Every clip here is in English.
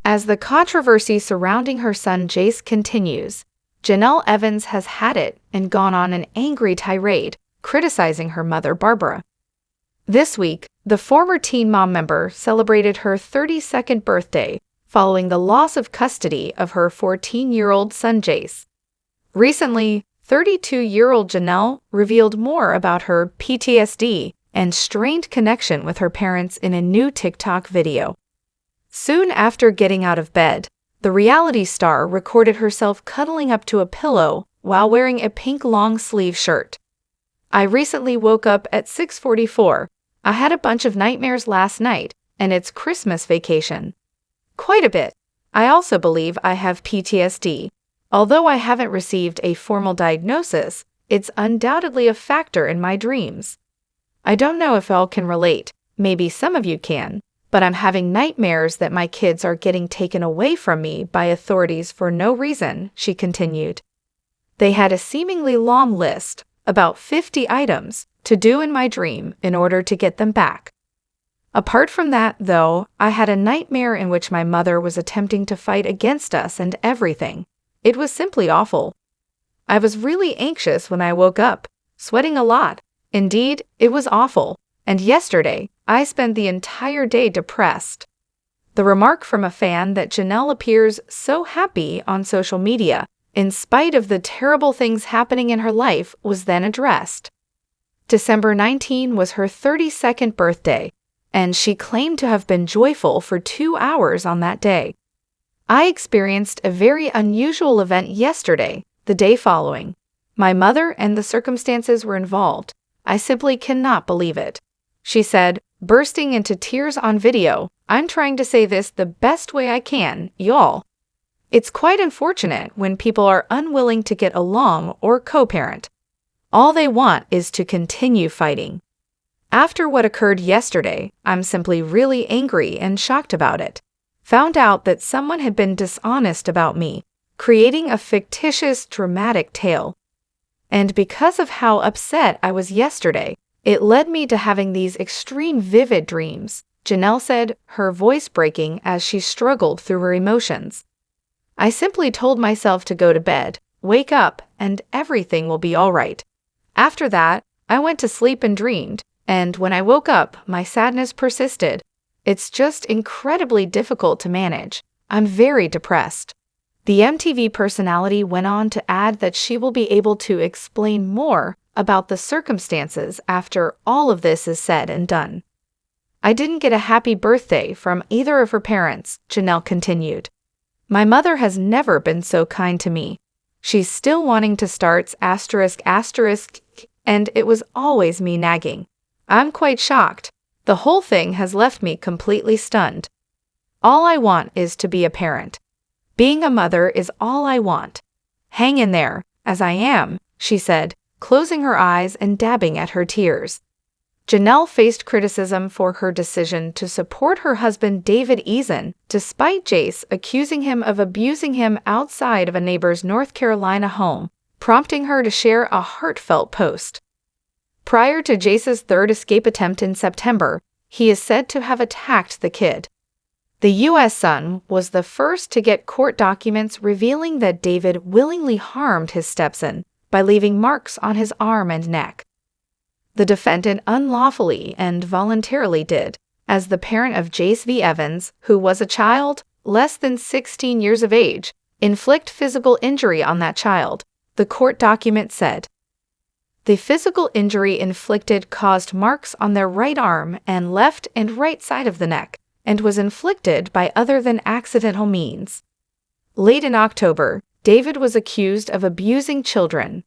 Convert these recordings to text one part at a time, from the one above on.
As the controversy surrounding her son Jace continues, Jenelle Evans has had it and gone on an angry tirade, criticizing her mother Barbara. This week, the former Teen Mom member celebrated her 32nd birthday following the loss of custody of her 14-year-old son Jace. Recently, 32-year-old Jenelle revealed more about her PTSD and strained connection with her parents in a new TikTok video. Soon after getting out of bed, the reality star recorded herself cuddling up to a pillow while wearing a pink long-sleeve shirt. "I recently woke up at 6:44. I had a bunch of nightmares last night, and it's Christmas vacation. Quite a bit. I also believe I have PTSD. Although I haven't received a formal diagnosis, it's undoubtedly a factor in my dreams. I don't know if all can relate, maybe some of you can, but I'm having nightmares that my kids are getting taken away from me by authorities for no reason," she continued. "They had a seemingly long list, about 50 items, to do in my dream in order to get them back. Apart from that, though, I had a nightmare in which my mother was attempting to fight against us and everything. It was simply awful. I was really anxious when I woke up, sweating a lot. Indeed, it was awful. And yesterday, I spent the entire day depressed." The remark from a fan that Jenelle appears so happy on social media, in spite of the terrible things happening in her life, was then addressed. December 19 was her 32nd birthday, and she claimed to have been joyful for 2 hours on that day. "I experienced a very unusual event yesterday, the day following. My mother and the circumstances were involved. I simply cannot believe it," she said, bursting into tears on video. "I'm trying to say this the best way I can, y'all. It's quite unfortunate when people are unwilling to get along or co-parent. All they want is to continue fighting. After what occurred yesterday, I'm simply really angry and shocked about it. Found out that someone had been dishonest about me, creating a fictitious, dramatic tale. And because of how upset I was yesterday, it led me to having these extreme vivid dreams," Jenelle said, her voice breaking as she struggled through her emotions. "I simply told myself to go to bed, wake up, and everything will be all right. After that, I went to sleep and dreamed, and when I woke up, my sadness persisted. It's just incredibly difficult to manage. I'm very depressed." The MTV personality went on to add that she will be able to explain more about the circumstances after all of this is said and done. "I didn't get a happy birthday from either of her parents," Jenelle continued. "My mother has never been so kind to me. She's still wanting to start ****, and it was always me nagging. I'm quite shocked. The whole thing has left me completely stunned. All I want is to be a parent. Being a mother is all I want. Hang in there, as I am," she said, closing her eyes and dabbing at her tears. Jenelle faced criticism for her decision to support her husband David Eason, despite Jace accusing him of abusing him outside of a neighbor's North Carolina home, prompting her to share a heartfelt post. Prior to Jace's third escape attempt in September, he is said to have attacked the kid. The U.S. Sun was the first to get court documents revealing that David willingly harmed his stepson by leaving marks on his arm and neck. The defendant unlawfully and voluntarily did, as the parent of Jace V. Evans, who was a child less than 16 years of age, inflict physical injury on that child, the court document said. The physical injury inflicted caused marks on their right arm and left and right side of the neck, and was inflicted by other than accidental means. Late in October, David was accused of abusing children.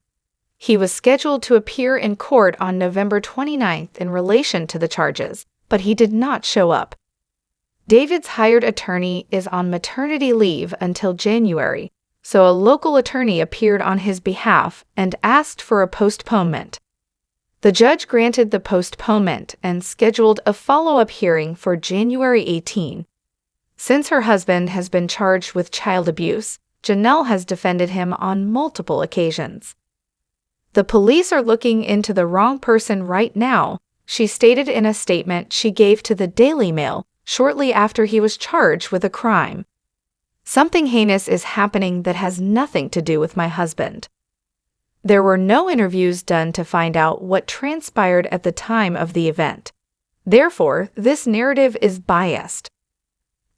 He was scheduled to appear in court on November 29th in relation to the charges, but he did not show up. David's hired attorney is on maternity leave until January, so a local attorney appeared on his behalf and asked for a postponement. The judge granted the postponement and scheduled a follow-up hearing for January 18. Since her husband has been charged with child abuse, Jenelle has defended him on multiple occasions. "The police are looking into the wrong person right now," she stated in a statement she gave to the Daily Mail shortly after he was charged with a crime. Something heinous is happening that has nothing to do with my husband. There were no interviews done to find out what transpired at the time of the event. Therefore, this narrative is biased.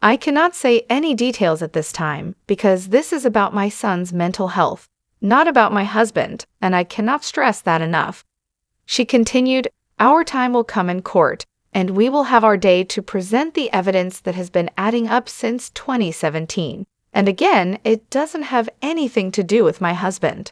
I cannot say any details at this time because this is about my son's mental health, not about my husband, and I cannot stress that enough. She continued, "Our time will come in court, and we will have our day to present the evidence that has been adding up since 2017. And again, it doesn't have anything to do with my husband."